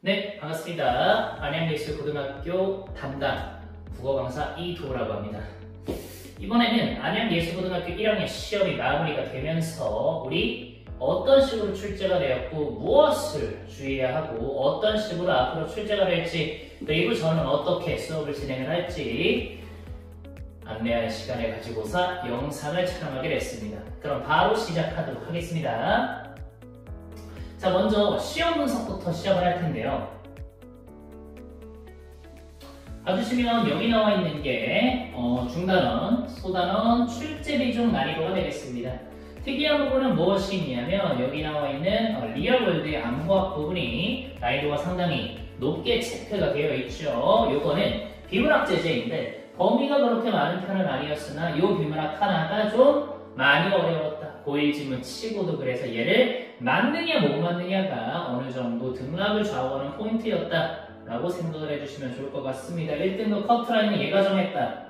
네, 반갑습니다. 안양예술고등학교 담당 국어 강사 이도라고 합니다. 이번에는 안양예술고등학교 1학년 시험이 마무리가 되면서 우리 어떤 식으로 출제가 되었고 무엇을 주의해야 하고 어떤 식으로 앞으로 출제가 될지 그리고 저는 어떻게 수업을 진행을 할지 안내할 시간을 가지고서 영상을 촬영하게 됐습니다. 그럼 바로 시작하도록 하겠습니다. 자, 먼저 시험 분석부터 시작을 할 텐데요. 봐주시면 여기 나와 있는 게 중단원, 소단원, 출제 비중 난이도가 되겠습니다. 특이한 부분은 무엇이 있냐면 여기 나와 있는 리얼월드의 암호학 부분이 난이도가 상당히 높게 체크가 되어 있죠. 요거는 비문학 제재인데 범위가 그렇게 많은 편은 아니었으나 요 비문학 하나가 좀 많이 어려웠다. 고일 지문 치고도 그래서 얘를 맞느냐 못 맞느냐가 어느 정도 등락을 좌우하는 포인트였다 라고 생각을 해주시면 좋을 것 같습니다. 1등급 커트라인은 얘가 정했다.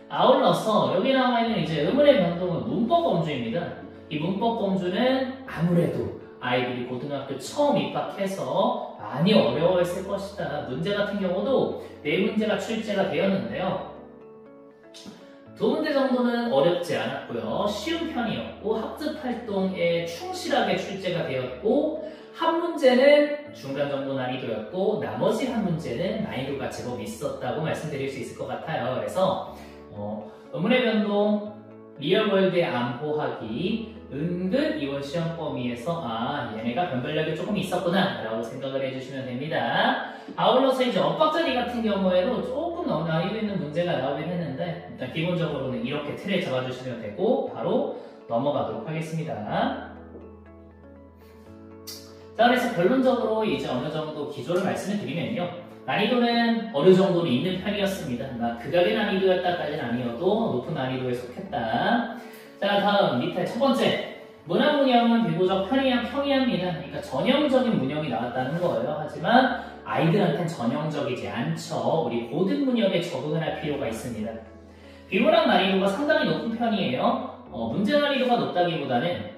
아울러서 여기 나와 있는 이제 의문의 변동은 문법 범주입니다. 이 문법 범주는 아무래도 아이들이 고등학교 처음 입학해서 많이 어려워했을 것이다. 문제 같은 경우도 4문제가 출제가 되었는데요. 2문제 정도는 어렵지 않았고요. 쉬운 편이었고 학습활동에 충실하게 출제가 되었고 한 문제는 중간 정도 난이도였고 나머지 한 문제는 난이도가 제법 있었다고 말씀드릴 수 있을 것 같아요. 그래서 의문의 변동, 리얼월드의 암호학이 은근 이번 시험 범위에서 얘네가 변별력이 조금 있었구나 라고 생각을 해주시면 됩니다. 아울러서 이제 엇박자리 같은 경우에도 조금 너무 난이도 있는 문제가 나오긴 했는데 일단 기본적으로는 이렇게 틀을 잡아주시면 되고 바로 넘어가도록 하겠습니다. 자, 그래서 결론적으로 이제 어느 정도 기조를 말씀을 드리면요. 난이도는 어느 정도는 있는 편이었습니다. 극악의 난이도였다까지는 아니어도 높은 난이도에 속했다. 자, 다음 밑에 첫 번째 문학 문형은 비교적 평이합니다. 그러니까 전형적인 문형이 나왔다는 거예요. 하지만 아이들한테는 전형적이지 않죠. 우리 고등 문형에 적응을 할 필요가 있습니다. 비문학 난이도가 상당히 높은 편이에요. 문제 난이도가 높다기보다는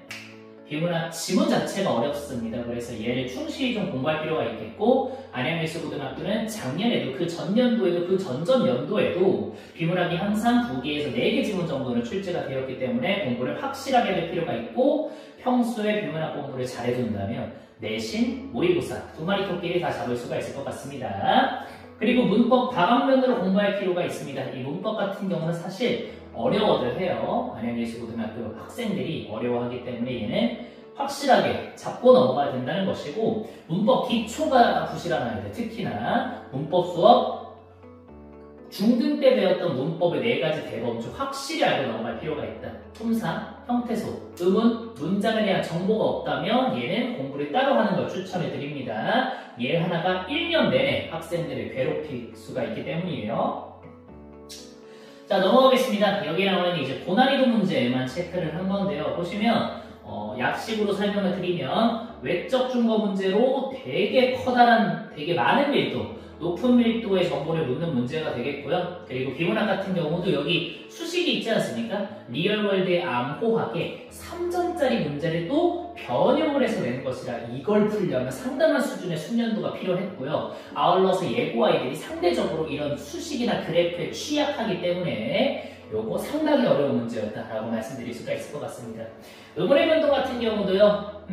비문학 지문 자체가 어렵습니다. 그래서 얘를 충실히 좀 공부할 필요가 있겠고 안양예술고등학교는 작년에도 그 전년도에도 그 전전년도에도 비문학이 항상 2개에서 4개 지문 정도는 출제가 되었기 때문에 공부를 확실하게 할 필요가 있고 평소에 비문학 공부를 잘해둔다면 내신, 모의고사 2마리 토끼를 다 잡을 수가 있을 것 같습니다. 그리고 문법 다방면으로 공부할 필요가 있습니다. 이 문법 같은 경우는 사실 어려워도 해요. 안양예술고등학교 학생들이 어려워하기 때문에 얘는 확실하게 잡고 넘어가야 된다는 것이고 문법 기초가 부실한 아이들 특히나 문법 수업 중등 때 배웠던 문법의 4가지 대범주 확실히 알고 넘어갈 필요가 있다. 품사, 형태소, 의문, 문장에 대한 정보가 없다면 얘는 공부를 따로 하는 걸 추천해 드립니다. 얘 하나가 1년 내내 학생들을 괴롭힐 수가 있기 때문이에요. 자, 넘어가겠습니다. 여기 나오는 이제 고난이도 문제만 체크를 한 건데요. 보시면 약식으로 설명을 드리면 외적 중거 문제로 되게 커다란, 되게 많은 밀도, 높은 밀도의 정보를 묻는 문제가 되겠고요. 그리고 비문학 같은 경우도 여기 수식이 있지 않습니까? 리얼월드의 암호학에 3점짜리 문제를 또 변형을 해서 낸 것이라 이걸 풀려면 상당한 수준의 숙련도가 필요했고요. 아울러서 예고 아이들이 상대적으로 이런 수식이나 그래프에 취약하기 때문에 요거 상당히 어려운 문제였다라고 말씀드릴 수가 있을 것 같습니다. 의문의 변동 같은 경우도요.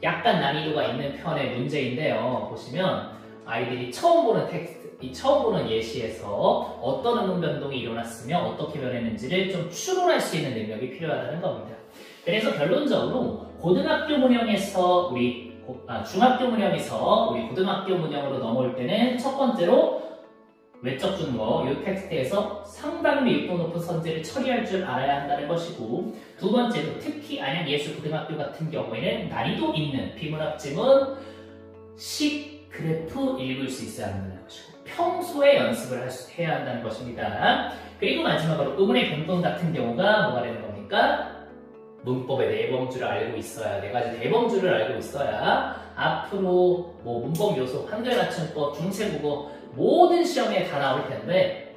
약간 난이도가 있는 편의 문제인데요. 보시면 아이들이 처음 보는 텍스트, 처음 보는 예시에서 어떤 의문 변동이 일어났으며 어떻게 변했는지를 좀 추론할 수 있는 능력이 필요하다는 겁니다. 그래서 결론적으로 고등학교 문형에서 중학교 문형에서 우리 고등학교 문형으로 넘어올 때는 첫 번째로 외적 중거 이 텍스트에서 상당 밀도 높은 선지를 처리할 줄 알아야 한다는 것이고 두 번째로 특히 안양예술고등학교 같은 경우에는 난이도 있는 비문학 지문, 식, 그래프 읽을 수 있어야 한다는 것이고 평소에 연습을 해야 한다는 것입니다. 그리고 마지막으로 의문의 변동 같은 경우가 뭐가 되는 겁니까? 문법의 내범주를 알고 있어야 4가지 대범주를 알고 있어야 앞으로 문법 요소, 한글 맞춤법, 중세국어 모든 시험에 다 나올 텐데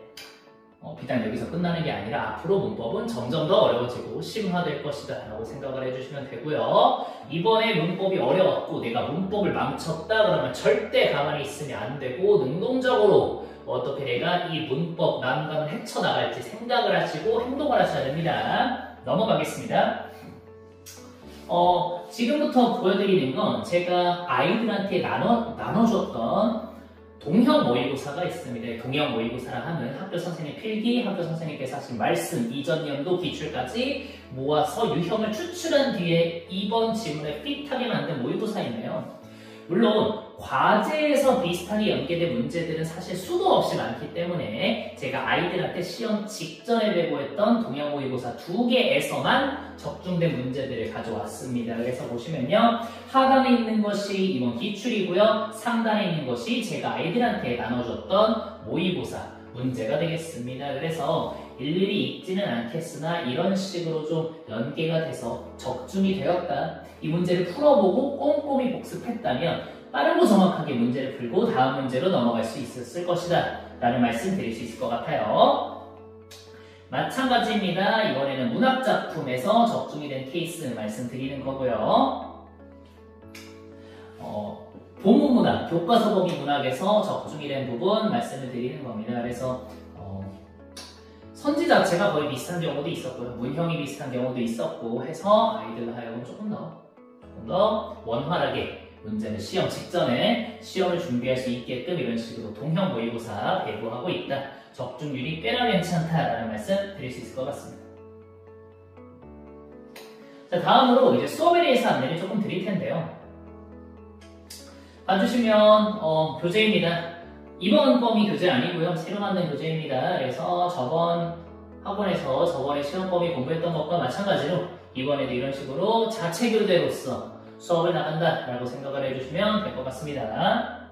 비단 여기서 끝나는 게 아니라 앞으로 문법은 점점 더 어려워지고 심화될 것이다 라고 생각을 해주시면 되고요. 이번에 문법이 어려웠고 내가 문법을 망쳤다 그러면 절대 가만히 있으면 안 되고 능동적으로 어떻게 내가 이 문법 난관을 헤쳐나갈지 생각을 하시고 행동을 하셔야 됩니다. 넘어가겠습니다. 지금부터 보여드리는 건 제가 아이들한테 나눠줬던 동형 모의고사가 있습니다. 동형 모의고사라 하면 학교 선생님 필기, 학교 선생님께서 하신 말씀, 이전 연도 기출까지 모아서 유형을 추출한 뒤에 이번 지문에 핏하게 만든 모의고사이네요. 물론 과제에서 비슷하게 연계된 문제들은 사실 수도 없이 많기 때문에 제가 아이들한테 시험 직전에 배부했던 동형 모의고사 2개에서만 적중된 문제들을 가져왔습니다. 그래서 보시면요. 하단에 있는 것이 이번 기출이고요. 상단에 있는 것이 제가 아이들한테 나눠줬던 모의고사 문제가 되겠습니다. 그래서 일일이 읽지는 않겠으나 이런 식으로 좀 연계가 돼서 적중이 되었다. 이 문제를 풀어보고 꼼꼼히 복습했다면 빠르고 정확하게 문제를 풀고 다음 문제로 넘어갈 수 있었을 것이다 라는 말씀 드릴 수 있을 것 같아요. 마찬가지입니다. 이번에는 문학작품에서 적중이 된 케이스 말씀드리는 거고요. 본문문학, 교과서범위 문학에서 적중이 된 부분 말씀을 드리는 겁니다. 그래서 선지 자체가 거의 비슷한 경우도 있었고요. 문형이 비슷한 경우도 있었고 해서 아이들로 하여금 조금 더 원활하게 문제는 시험 직전에 시험을 준비할 수 있게끔 이런 식으로 동형 모의고사 배부하고 있다. 적중률이 꽤나 괜찮다라는 말씀 드릴 수 있을 것 같습니다. 자, 다음으로 이제 수업에 대해서 안내를 조금 드릴 텐데요. 봐주시면 교재입니다. 이번 범위 교재 아니고요. 새로 만든 교재입니다. 그래서 저번 학원에서 저번에 시험 범위 공부했던 것과 마찬가지로 이번에도 이런 식으로 자체 교재로서 수업을 나간다 라고 생각을 해주시면 될 것 같습니다.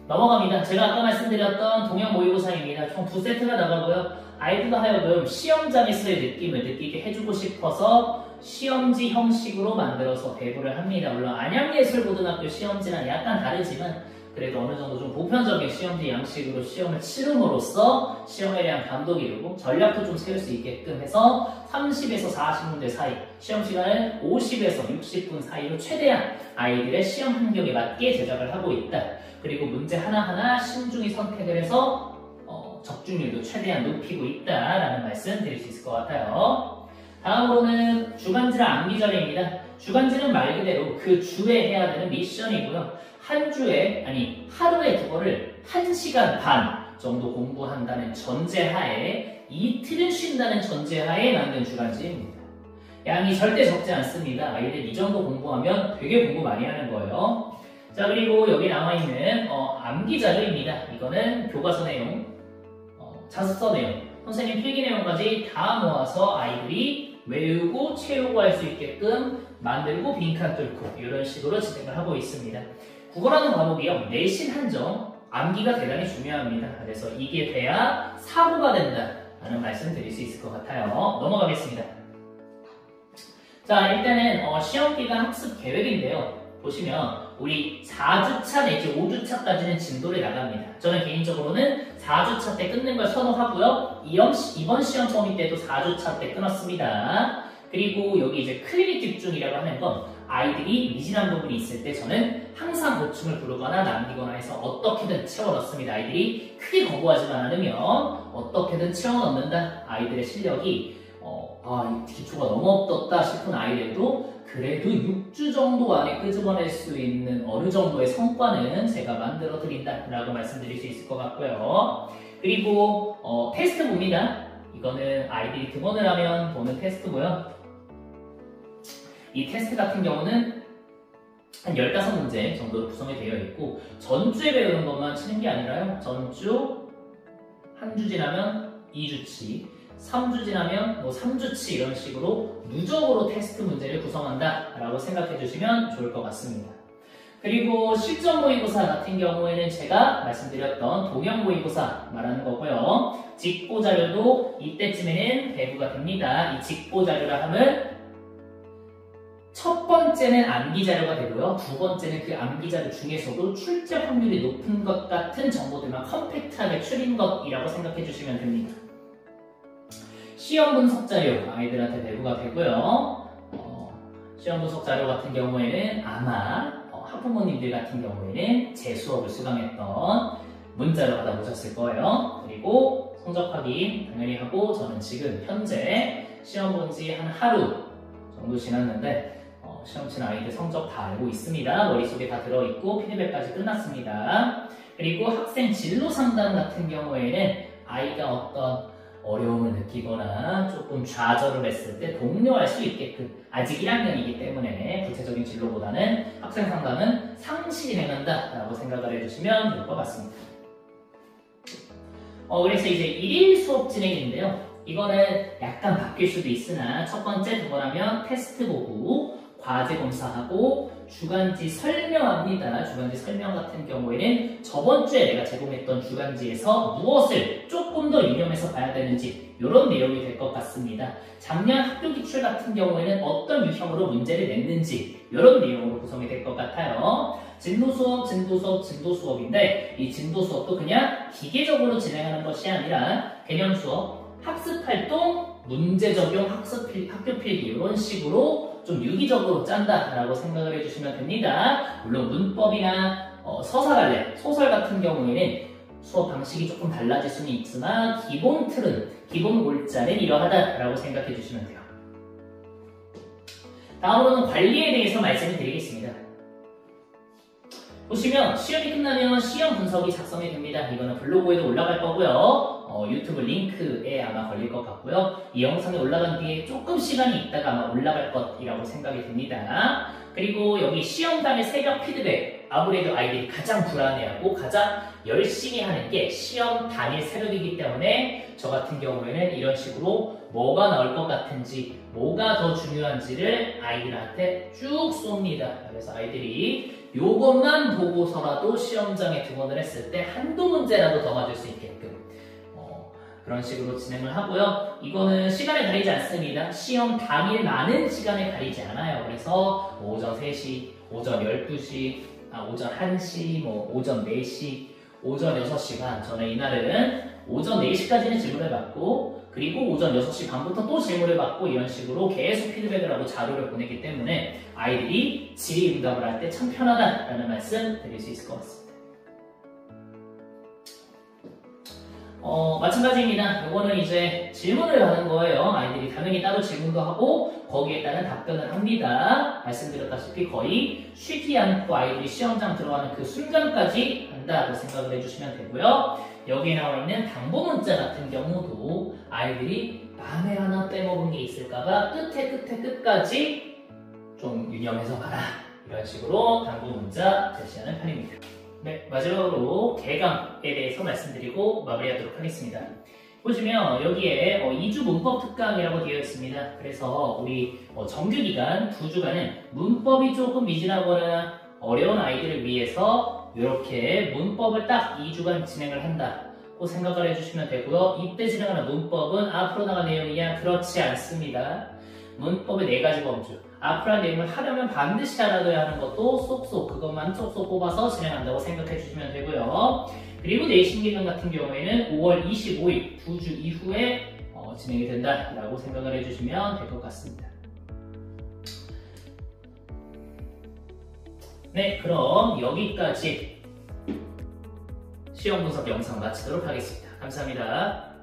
넘어갑니다. 제가 아까 말씀드렸던 동형 모의고사입니다. 총 2세트가 나가고요. 아이들과 하여금 시험장에서의 느낌을 느끼게 해주고 싶어서 시험지 형식으로 만들어서 배부를 합니다. 물론 안양예술고등학교 시험지랑 약간 다르지만 그래도 어느 정도 좀 보편적인 시험지 양식으로 시험을 치름으로써 시험에 대한 감독 이루고 전략도 좀 세울 수 있게끔 해서 30에서 40문제 사이, 시험 시간을 50에서 60분 사이로 최대한 아이들의 시험 환경에 맞게 제작을 하고 있다. 그리고 문제 하나하나 신중히 선택을 해서 적중률도 최대한 높이고 있다라는 말씀 드릴 수 있을 것 같아요. 다음으로는 주간지랑 암기절입니다. 주간지는 말 그대로 그 주에 해야 되는 미션이고요. 하루에 그거를 1시간 반 정도 공부한다는 전제하에 이틀을 쉰다는 전제하에 만든 주간지입니다. 양이 절대 적지 않습니다. 아이들 이 정도 공부하면 되게 공부 많이 하는 거예요. 자, 그리고 여기 남아있는 암기 자료입니다. 이거는 교과서 내용, 자습서 내용, 선생님 필기 내용까지 다 모아서 아이들이 외우고 채우고 할 수 있게끔 만들고 빈칸 뚫고 이런 식으로 진행을 하고 있습니다. 국어라는 과목이요. 내신 한정, 암기가 대단히 중요합니다. 그래서 이게 돼야 사고가 된다라는 말씀 드릴 수 있을 것 같아요. 넘어가겠습니다. 자, 일단은 시험기간 학습 계획인데요. 보시면 우리 4주차 내지 5주차까지는 진도를 나갑니다. 저는 개인적으로는 4주차 때 끊는 걸 선호하고요. 이번 시험 범위 때도 4주차 때 끊었습니다. 그리고 여기 이제 클리닉 집중이라고 하는 건 아이들이 미진한 부분이 있을 때 저는 항상 보충을 부르거나 남기거나 해서 어떻게든 채워 넣습니다. 아이들이 크게 거부하지만 않으면 어떻게든 채워 넣는다. 아이들의 실력이 이 기초가 너무 없었다 싶은 아이들도 그래도 6주 정도 안에 끄집어낼 수 있는 어느 정도의 성과는 제가 만들어 드린다라고 말씀드릴 수 있을 것 같고요. 그리고 테스트 봅니다. 이거는 아이들이 등원을 하면 보는 테스트고요. 이 테스트 같은 경우는 한 15문제 정도로 구성이 되어 있고 전주에 배우는 것만 치는 게 아니라요. 전주, 한 주 지나면 2주치, 3주 지나면 3주치 이런 식으로 누적으로 테스트 문제를 구성한다 라고 생각해 주시면 좋을 것 같습니다. 그리고 실전 모의고사 같은 경우에는 제가 말씀드렸던 동형 모의고사 말하는 거고요. 직보 자료도 이때쯤에는 배부가 됩니다. 이 직보 자료라 함은 첫 번째는 암기 자료가 되고요. 두 번째는 그 암기 자료 중에서도 출제 확률이 높은 것 같은 정보들만 컴팩트하게 추린 것이라고 생각해 주시면 됩니다. 시험 분석 자료 아이들한테 배부가 되고요. 시험 분석 자료 같은 경우에는 아마 학부모님들 같은 경우에는 제 수업을 수강했던 문자로 받아보셨을 거예요. 그리고 성적 확인 당연히 하고 저는 지금 현재 시험 본 지 한 하루 정도 지났는데 시험 친 아이들 성적 다 알고 있습니다. 머릿속에 다 들어있고 피드백까지 끝났습니다. 그리고 학생 진로 상담 같은 경우에는 아이가 어떤 어려움을 느끼거나 조금 좌절을 했을 때 독려할 수 있게끔 아직 1학년이기 때문에 구체적인 진로보다는 학생 상담은 상시 진행한다 라고 생각을 해주시면 될 것 같습니다. 그래서 이제 1일 수업 진행인데요. 이거는 약간 바뀔 수도 있으나 첫 번째, 두 번 하면 테스트 보고 과제 검사하고 주간지 설명합니다. 주간지 설명 같은 경우에는 저번 주에 내가 제공했던 주간지에서 무엇을 조금 더 유념해서 봐야 되는지 이런 내용이 될 것 같습니다. 작년 학교 기출 같은 경우에는 어떤 유형으로 문제를 냈는지 이런 내용으로 구성이 될 것 같아요. 진도 수업인데 이 진도 수업도 그냥 기계적으로 진행하는 것이 아니라 개념 수업, 학습 활동, 문제 적용, 학교 필기 이런 식으로 좀 유기적으로 짠다라고 생각을 해주시면 됩니다. 물론 문법이나 서사갈래, 소설 같은 경우에는 수업 방식이 조금 달라질 수는 있지만 기본 틀은, 기본 골자는 이러하다라고 생각해 주시면 돼요. 다음으로는 관리에 대해서 말씀을 드리겠습니다. 보시면 시험이 끝나면 시험 분석이 작성이 됩니다. 이거는 블로그에도 올라갈 거고요. 유튜브 링크에 아마 걸릴 것 같고요. 이 영상이 올라간 뒤에 조금 시간이 있다가 아마 올라갈 것이라고 생각이 됩니다. 그리고 여기 시험 당일 새벽 피드백, 아무래도 아이들이 가장 불안해하고 가장 열심히 하는 게 시험 당일 새벽이기 때문에 저 같은 경우에는 이런 식으로 뭐가 나올 것 같은지, 뭐가 더 중요한지를 아이들한테 쭉 쏩니다. 그래서 아이들이 요것만 보고서라도 시험장에 등원을 했을 때 한두 문제라도 더 맞을 수 있게끔 그런 식으로 진행을 하고요. 이거는 시간에 가리지 않습니다. 시험 당일만은 시간에 가리지 않아요. 그래서 오전 3시, 오전 12시, 오전 1시, 오전 4시, 오전 6시 반. 저는 이날은 오전 4시까지는 질문을 받고 그리고 오전 6시 반부터 또 질문을 받고 이런 식으로 계속 피드백을 하고 자료를 보내기 때문에 아이들이 질의응답을 할 때 참 편하다라는 말씀 드릴 수 있을 것 같습니다. 마찬가지입니다. 이거는 이제 질문을 하는 거예요. 아이들이 당연히 따로 질문도 하고 거기에 따른 답변을 합니다. 말씀드렸다시피 거의 쉬지 않고 아이들이 시험장 들어가는 그 순간까지 한다고 생각을 해주시면 되고요. 여기에 나와 있는 당부 문자 같은 경우도 아이들이 마음에 하나 빼먹은 게 있을까봐 끝까지 좀 유념해서 봐라. 이런 식으로 당부 문자 제시하는 편입니다. 네, 마지막으로 개강에 대해서 말씀드리고 마무리하도록 하겠습니다. 보시면 여기에 2주 문법 특강이라고 되어 있습니다. 그래서 우리 정규기간 2주간은 문법이 조금 미진하거나 어려운 아이들을 위해서 이렇게 문법을 딱 2주간 진행을 한다고 생각을 해주시면 되고요. 이때 진행하는 문법은 앞으로 나갈 내용이냐? 그렇지 않습니다. 문법의 4가지 범주, 앞으로 한 내용을 하려면 반드시 알아둬야 하는 것도 쏙쏙 그것만 쏙쏙 뽑아서 진행한다고 생각해 주시면 되고요. 그리고 내신 기간 같은 경우에는 5월 25일 2주 이후에 진행이 된다라고 생각을 해주시면 될 것 같습니다. 네, 그럼 여기까지 시험 분석 영상 마치도록 하겠습니다. 감사합니다.